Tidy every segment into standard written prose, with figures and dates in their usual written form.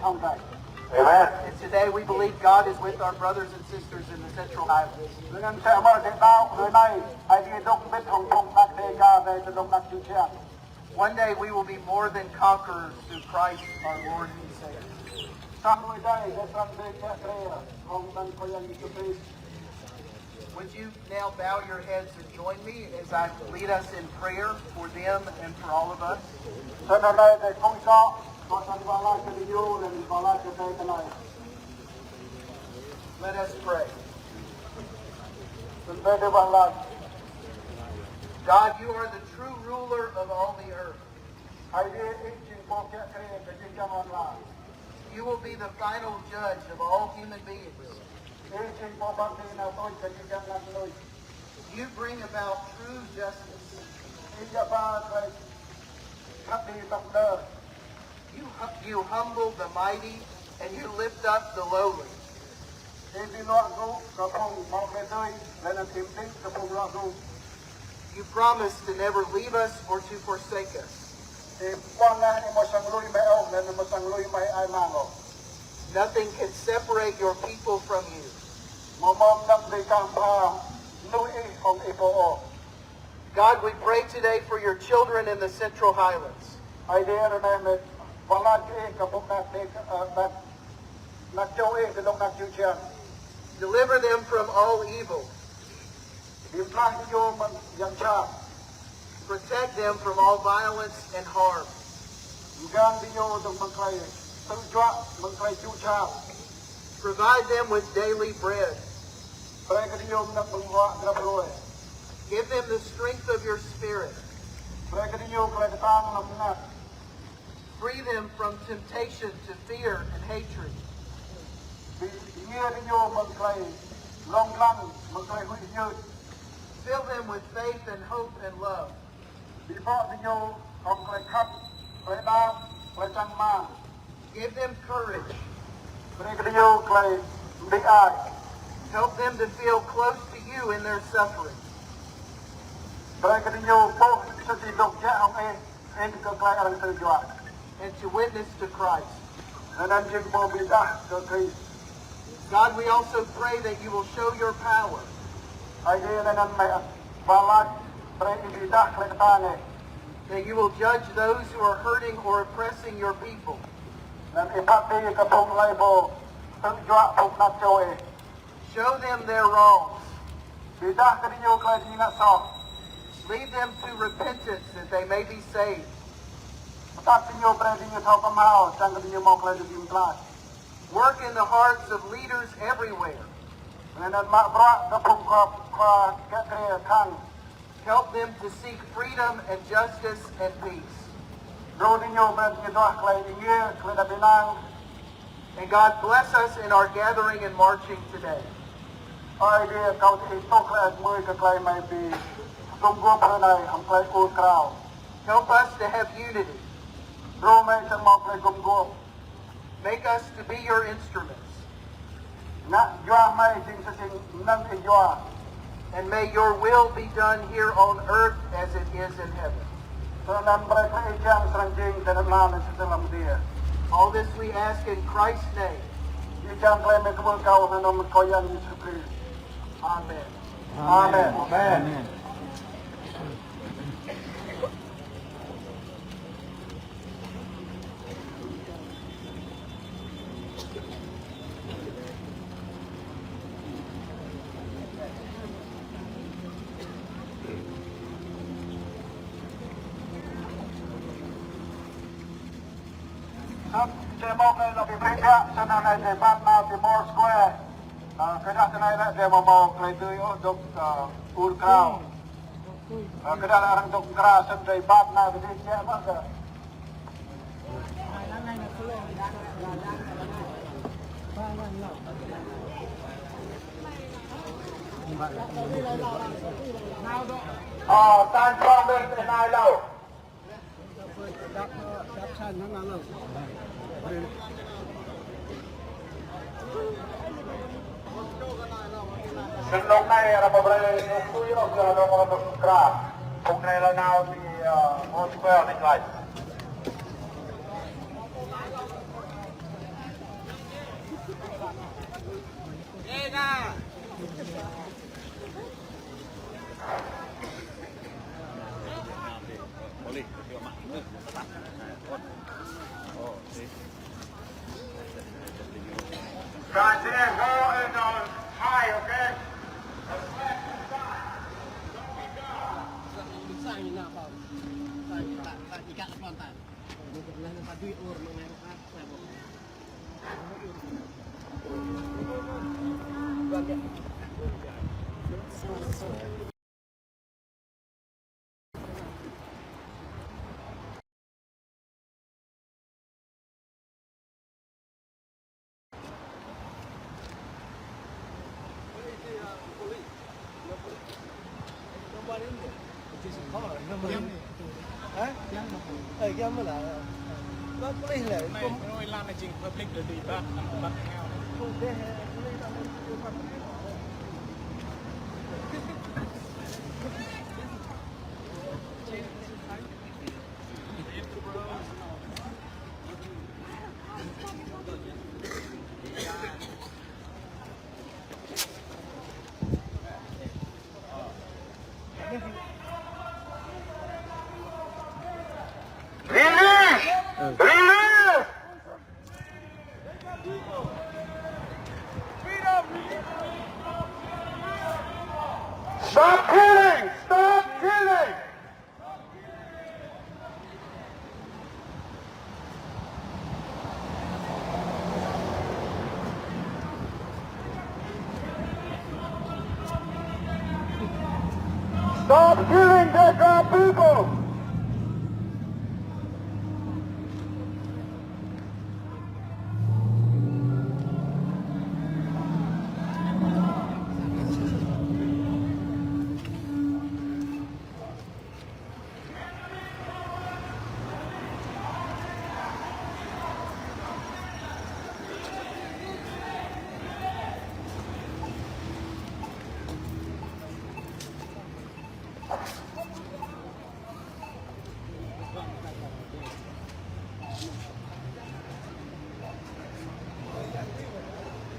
Amen. And today we believe God is with our brothers and sisters in the Central Highlands. One day we will be more than conquerors through Christ our Lord and Savior. Would you now bow your heads and join me as I lead us in prayer for them and for all of us? Let us pray. God, you are the true ruler of all the earth. You will be the final judge of all human beings. You bring about true justice. You humble the mighty and you lift up the lowly. You promise to never leave us or to forsake us. Nothing can separate your people from you. God, we pray today for your children in the Central Highlands. Deliver them from all evil. Protect them from all violence and harm. Provide them with daily bread. Give them the strength of your Spirit. Free them from temptation to fear and hatred. Fill them with faith and hope and love. Give them courage. Help them to feel close to you in their suffering. And to witness to Christ. God, we also pray that you will show your power. That you will judge those who are hurting or oppressing your people. Show them their wrongs. Lead them to repentance that they may be saved. Work in the hearts of leaders everywhere. Help them to seek freedom and justice and peace. And God bless us in our gathering and marching today. Help us to have unity. Make us to be your instruments. And may your will be done here on earth as it is in heaven. All this we ask in Christ's name. Amen. Amen. Amen. Cái đó này là để mà cái tươi ở trong Buôn Krao. Cái đó là trong Krao sân dây bát này thì sẽ mất rồi. Tan cho bên thế này đâu. Sân lúc này là một cái suy ở cửa nó có một cả hôm nay là nào thì một quẹo này lại Guys, there, go and high, okay? Mnuih làm chính public để đi bắt Stop killing! Stop killing! Stop killing Degar people!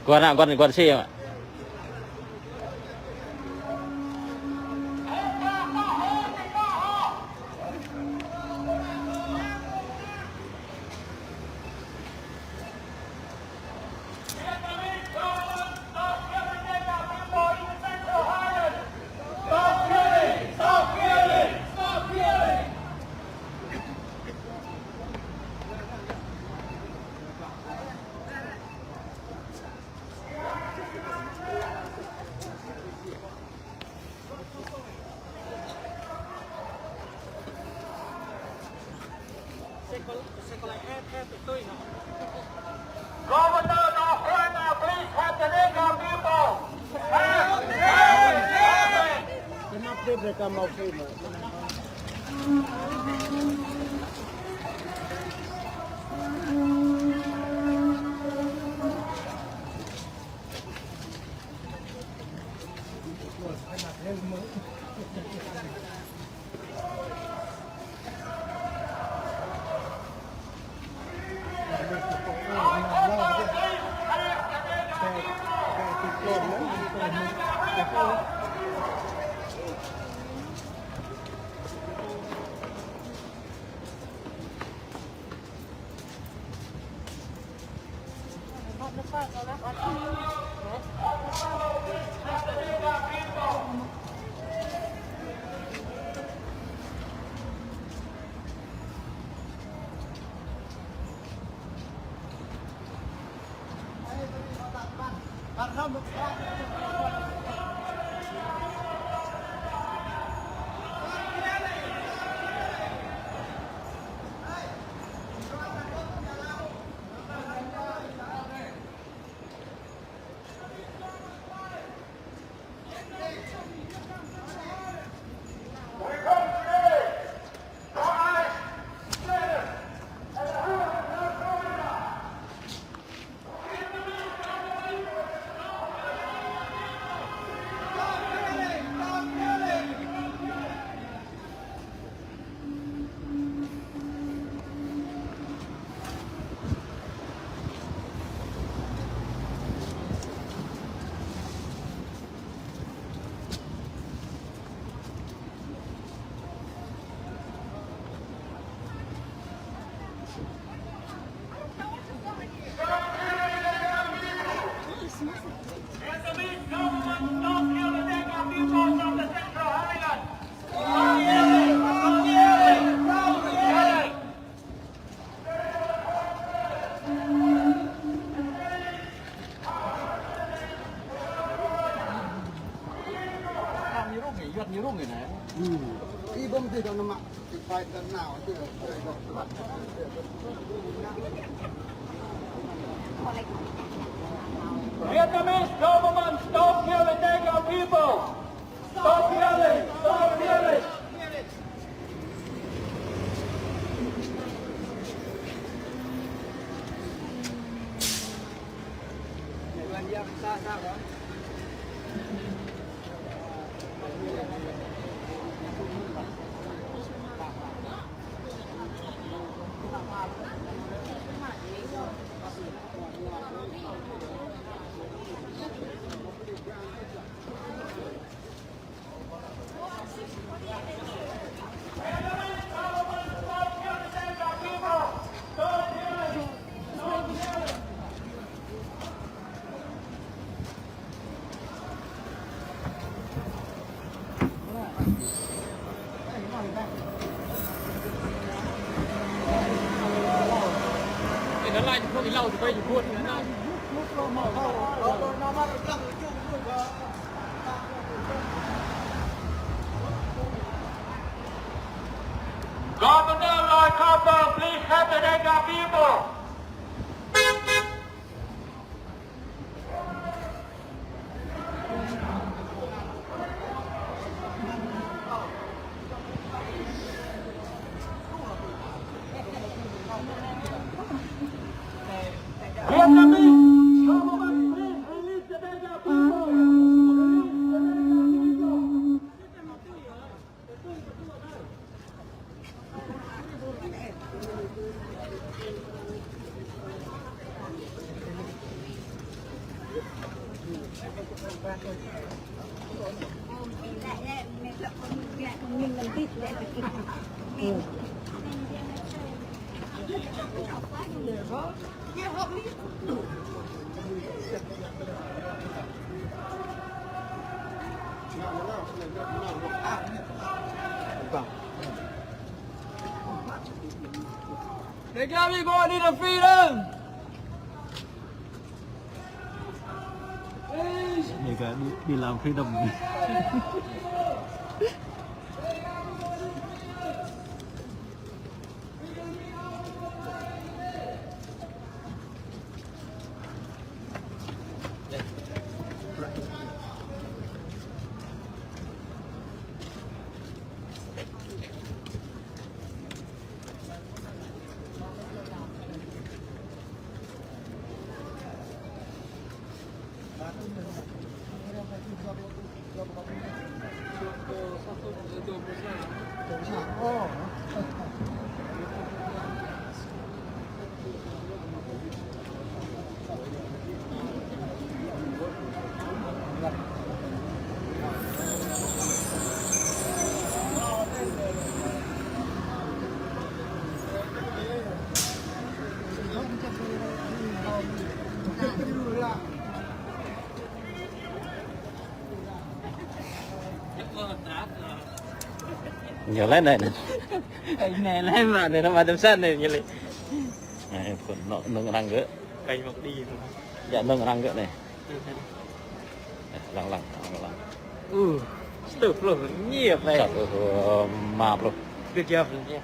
Quan xe ạ. Mereka mau film. ibom di dalam mak fight now tu. Vietnamese government, stop killing Dega people! Stop killing! Stop killing! Nó lại không đi lâu thì bây giờ buồn nữa này. Governor Lord Copper, please help the Dega people. Vietnamese government, please release the Dega people. Dega people need a freedom. Người cả đi làm freedom. Nhiều lên này nè. Cái này lên mà để nó vào tầm sân này như vậy. Này, còn nâng răng nữa. Cây một đi. Dạ nâng răng nữa này. Lằng. Stop luôn, nhiều vậy. Chặt mạp luôn. Good job, yeah.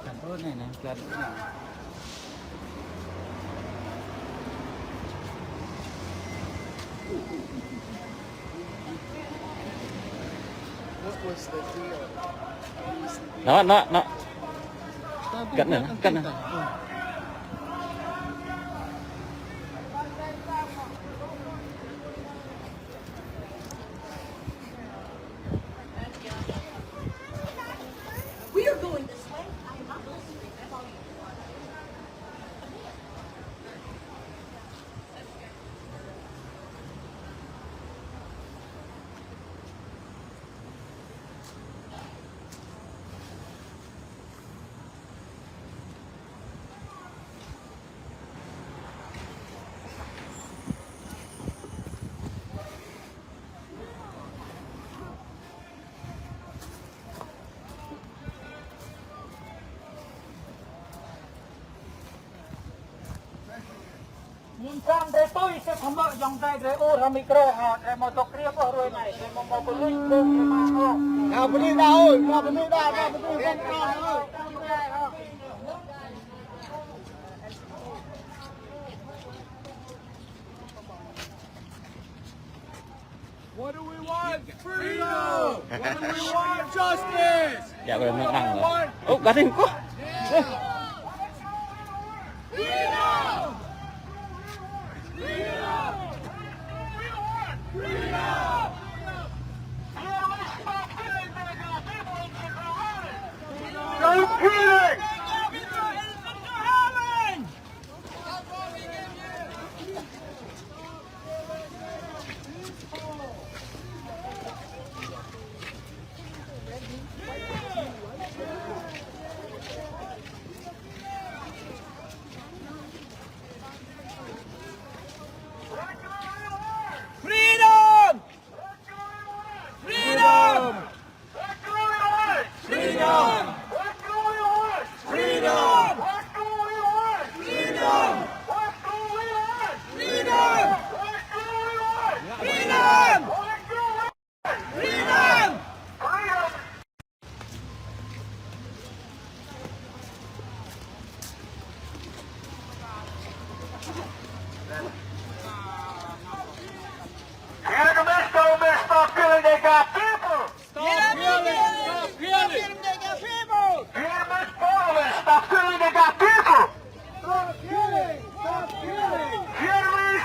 Cảm ơn này này. Nó cẩn này, cẩn này. nhìn sang để tôi sẽ không mở dòng tay để ô ra micro họ để mà tập riêng ở rồi này để mà một cái link lên để mà không nào bên đi đâu ơi nào bên đi đâu nào bên đi đâu What do we want? Freedom! What do we want? Justice! Dạ rồi nó đằng rồi. Ô, gắt đi quá. Freedom! Freedom! Freedom! No killing! Freedom! Freedom! Freedom! Freedom! Freedom! Freedom! Freedom! Freedom! Stop killing the Dega people! Stop killing the Dega people! Stop killing the Dega people! Stop killing! Stop killing!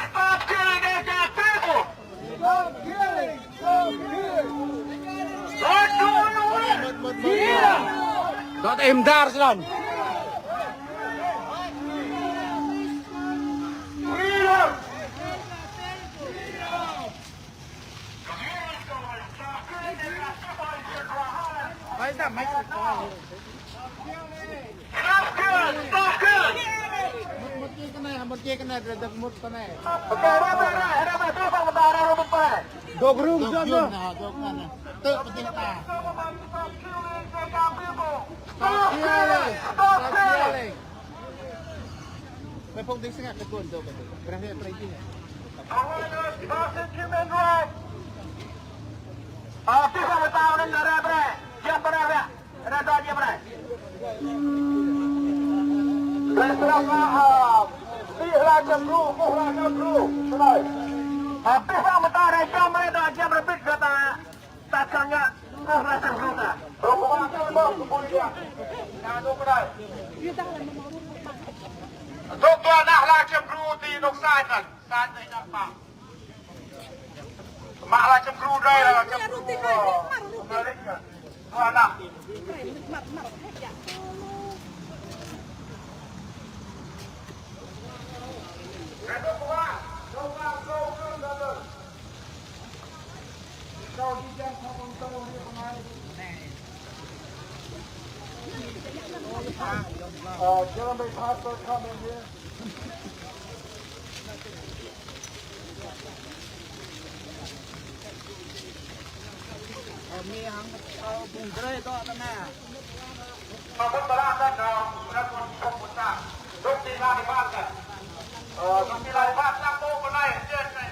Stop killing the Dega people! Stop killing! Stop killing! What do you want? Freedom! dat em daar dan Freedom! Stop killing! Stop killing! một chia cái này rồi được một cái này Dog room sana. tự một tiếng ta Stop killing! Stop killing! phải phong tính sang cái cuốn rồi berarti pergi Human rights. Kita bertahu dengan negara yang berada di mana? Berserah pihak Djru Mnuih Buôn. Pihak mentara yang berada yang berbit kata takkannya Mnuih Buôn. Rombongan kemudian. Nah, tu kedai. Doktor nak lah Djru di dok sai kan. Sai tak nak. Mak lah Djru Jrai lah Djru. Amerika. Anak. Gentlemen, pastor coming here. Buôn Dega to ta nè Buôn Dega Nao, không muốn ta. Lúc đi ra thì ban cả. Lúc đi ra thì ban sang bộ con này, trên này.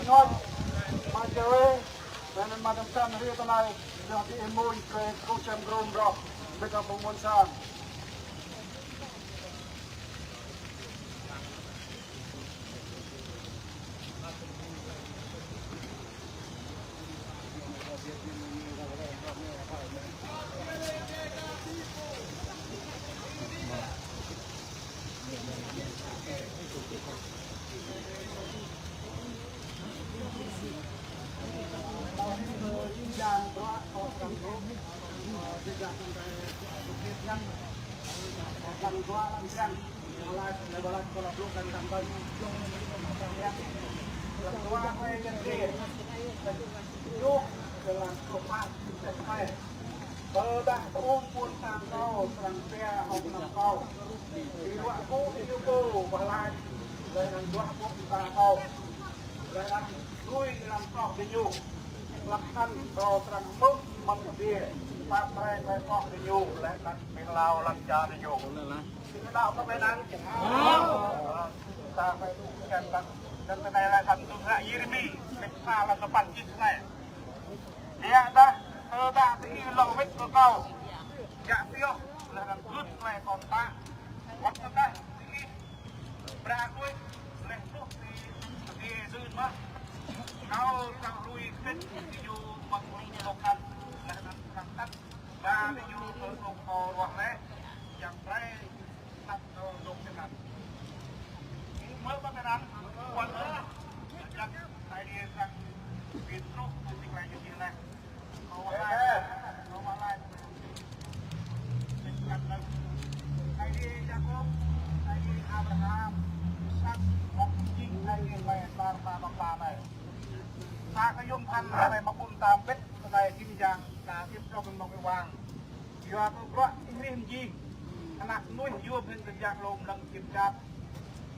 ngon mà chơi nên mà đâm sang here tonight được cái Mnuih trade câu chém gồm rock với cả bông môn sang Đã ôm buôn sang cao, sang xe, học nằm cao. Thì loại cũ yêu cầu và lại đây là loại cũ sang cao. Đây là nuôi làm cỏ để nhu. Lạc khăn đo sang mốc măng bia. Phát ra cái cỏ để nhu. Lại đặt mình lao làm cha để nhu. Thì cái đạo có bên ăn. ta phải đủ kèm tặng dan cái này thành tụng lại Jeremy mình xa là cái bản chít này dia dah ta thì lâu hết cơ cầu dạ tiêu là làm good này còn ta bắt được đây thì ra cuối lên thuốc thì dư mà kalau sang lui hết thì dù bằng một lần là làm tắt và thì dù ở một hồ hoặc đấy chẳng phải tắt dùng cái này mới có cáiนั้นวันnữa chắc ai đi sang Việt Nam thì lại như thế nàyเขามาไล่เป็นกันเลยไอ้ดียาโคบไอ้ดีอับราฮัมสักของจริงไอ้ดีไปตามมาเลยซากยมพันอะไรมาปุ่นตามเป็ดอะไรกินยางตาที่เราเป็นมองไปวางยาก็เพราะอินเดียจริงขนาดนุ่ยยัวเป็นยางลมดังจิบจับ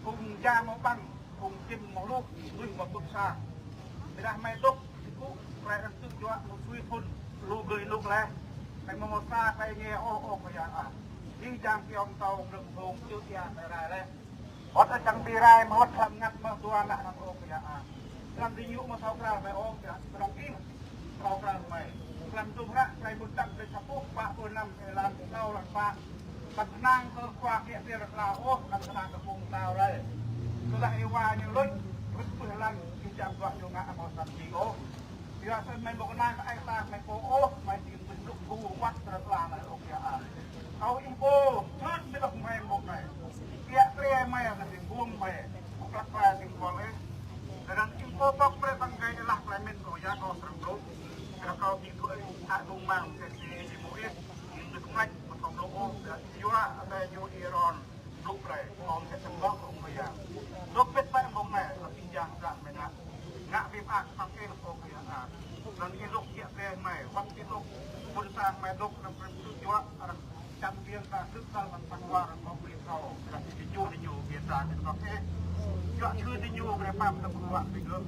cùng cha máu băng cùng chim máu lúc nuôi một cục xa để ra mai đúc cũ lại đang tự cho một suy phun lù gửi lúc lẹ cái mà một xa cái nghe ô cái dạng à đi trang kia ông tàu đừng thùng chưa kia phải lại lẹ hót ở chẳng bị rai mà hót thầm ngắt mà tua lại làm ô cái dạng à làm gì nhũ mà thao ra mày ô cái dạng đồng kim thao ra mày làm chung ra cái một trăm cái sắp úp ba mươi năm cái làm sau là ba bật nang cơ qua kia kia là lao ô làm sao làm cái vùng tàu đây tôi lại qua những lúc vứt bừa lăn khi chạm đoạn vô ngã một sập chỉ ô bây giờ xem mày một cái nang anh ta mày cố ô mày tìm mình lúc vu quát là làm này ok àเอาอีโบชื่นไม่ต้องแมงหมดเลยเกี้ยเตะไม่เอาสิ่งบุ้งไปกลับไปสิ่งบอลเลยแต่ดังอีโบต้องไปตั้งใจจะลักลายเม็ดโอยาก็สรุปรู้แล้วก็มีตัวอาดุมังเสียดีโมเอสยิงดึกไม่มาทำโลโก้ยัวอะไรยัวอิรอนลุกเลยมองแค่ชั้นบล็อกของพยาลุกเป็นไปมองแม่เราอินยังรักไม่นะงะวิพากษ์ทำเองโอเคอ่ะนั่นที่ลุกเกี้ยเตะไม่วัดที่ลุกบนสร้างไม่ลุกนั่นเป็นยัวจำเพียงแต่ซึกซันมันปังว่าของบริษัทเราที่อยู่เบียดกันก็แค่ยอดชื่อที่อยู่ในปั๊มตะกุวะไปเยอะ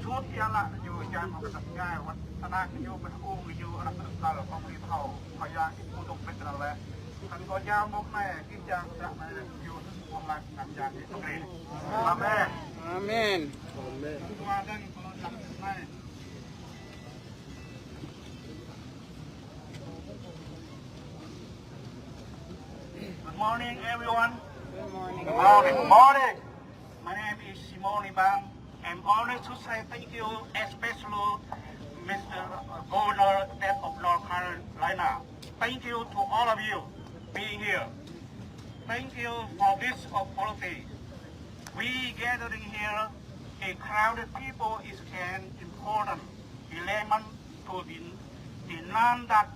ชุดยาละอยู่จานมันก็ง่ายวัฒนาอยู่เป็นองค์อยู่อะไรต่างๆของบริษัทพยาอิมุตเป็นอะไรทั้งก็ยาวมากแม่กิจการจะมาอยู่วงการนักจากอิสราเอลอาเมนอาเมนมาดังคนหลังแม่ Good morning, everyone. Good morning. Good morning. Good morning. My name is Mnuih Buôn. I'm honored to say thank you, especially Mr. Governor of North Carolina. Thank you to all of you being here. Thank you for this opportunity. We gathering here, a crowded people, is an important element to denounce that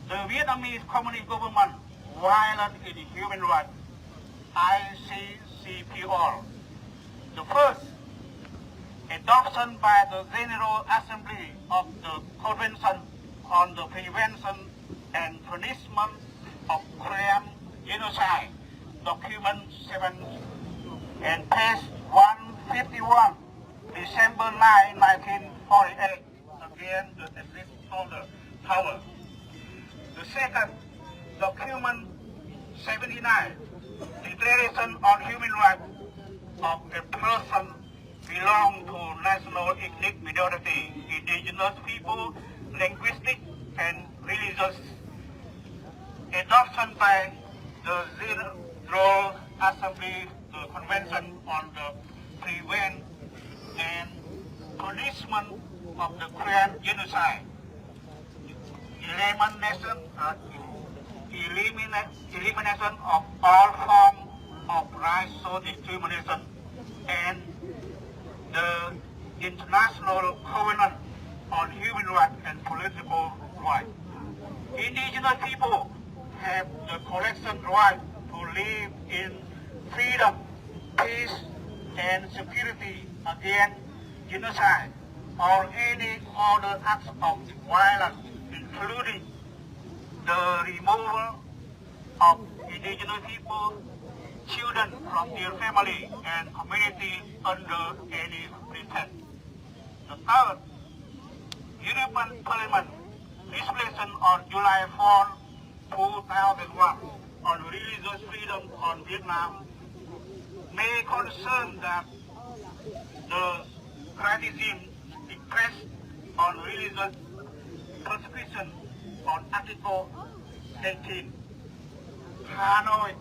the Vietnamese Communist government violent in human rights, ICCPR. The first, adoption by the General Assembly of the Convention on the Prevention and Punishment of Crime Genocide, document 7 and page 151, December 9, 1948, against the Administrator Power. The second, document 79, Declaration on Human Rights of a person belong to national ethnic minority, indigenous people, linguistic and religious. Adoption by the General Assembly, the Convention on the Prevention and Punishment of the Crime Genocide. Elimination of all forms of racial discrimination and the International Covenant on Human Rights and Political Rights. Indigenous people have the collective right to live in freedom, peace, and security against genocide or any other acts of violence, including the removal of indigenous people, children from their family and community under any pretext. The third, European Parliament resolution on July 4, 2001 on religious freedom on Vietnam may concern that the criticism expressed on religious persecution on Article 18. Hanoi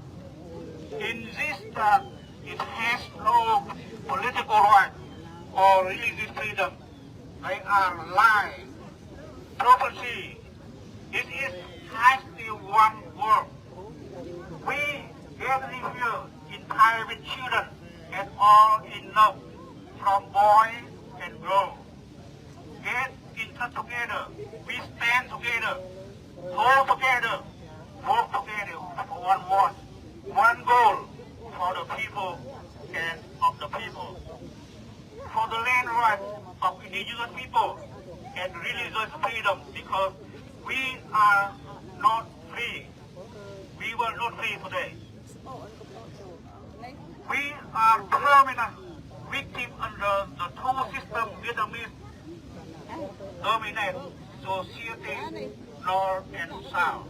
insists that it has no political right or religious freedom. They are lies, prophecy. It is hasty one word. We gathering here in private children and all enough from boys and girls. Get in touch together. We stand together. Hold together. Work together for one voice, one goal for the people and of the people. For the land rights of indigenous people and religious freedom, because we are not free. We were not free today. We are permanent victims under the two-system Vietnamese dominant society, North and South.